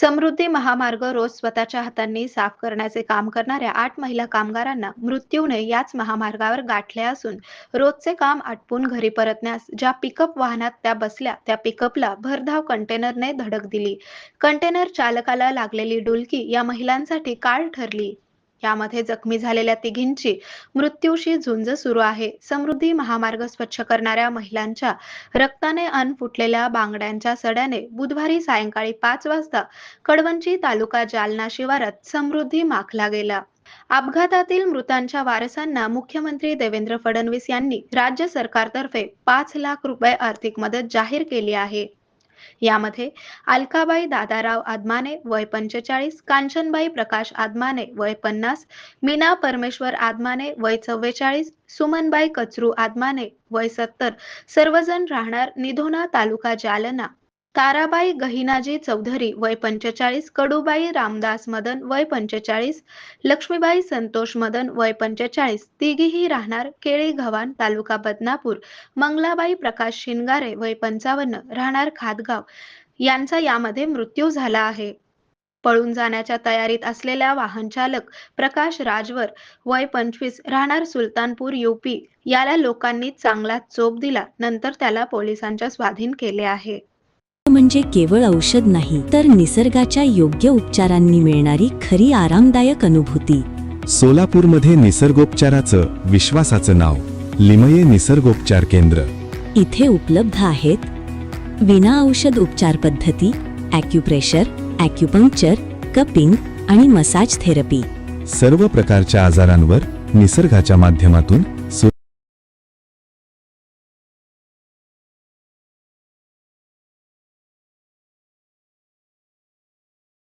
समृद्धी महामार्ग रोज स्वतःच्या हातांनी साफ करण्याचे काम करणाऱ्या 8 महिला कामगारांना मृत्यूने याच महामार्गावर गाठले असून रोजचे काम आटपून घरी परतण्यास ज्या पिकअप वाहनात त्या बसल्या त्या पिकअपला भरधाव कंटेनरने धडक दिली. कंटेनर चालकाला लागलेली डुलकी या महिलांसाठी काळ ठरली. यामध्ये जखमी झालेल्या तिघींची मृत्यूशी झुंज सुरू आहे. समृद्धी महामार्ग स्वच्छ करणाऱ्या महिलांच्या रक्ताने अन्न फुटलेल्या बांगड्यांच्या सड्याने बुधवारी सायंकाळी 5 वाजता कडवंची तालुका जालना शिवारात समृद्धी माखला गेला. अपघातातील मृतांच्या वारसांना मुख्यमंत्री देवेंद्र फडणवीस यांनी राज्य सरकारतर्फे 5 लाख रुपये आर्थिक मदत जाहीर केली आहे. यामध्ये अलकाबाई दादाराव आदमाने वय 45, कांचनबाई प्रकाश आदमाने वय 50, मीना परमेश्वर आदमाने वय 44, सुमनबाई कचरू आदमाने वय 70, सर्वजण राहणार निधोना तालुका जालना. ताराबाई गहिनाजी चौधरी वय 45, कडूबाई रामदास मदन वय 45, लक्ष्मीबाई संतोष मदन वय 45, तिघीही राहणार केळी गव्हाण तालुका बदनापूर. मंगलाबाई प्रकाश शिनगारे वय 55 राहणार खातगाव यांचा यामध्ये मृत्यू झाला आहे. पळून जाण्याच्या तयारीत असलेला वाहन चालक प्रकाश राजवर वय 25 राहणार सुलतानपूर यूपी याला लोकांनी चांगला चोप दिला, नंतर त्याला पोलिसांच्या स्वाधीन केले आहे. म्हणजे केवळ औषध नाही तर निसर्गाच्या योग्य उपचारांनी मिळणारी खरी आरामदायक अनुभूती. सोलापूरमध्ये निसर्गोपचाराचं विश्वासाचं नाव लिमये निसर्गोपचार केंद्र. इथे उपलब्ध आहेत विना औषध उपचार पद्धती, ॲक्युप्रेशर, ॲक्युपंक्चर, कपिंग आणि मसाज थेरपी. सर्व प्रकारच्या आजारांवर निसर्गाच्या माध्यमातून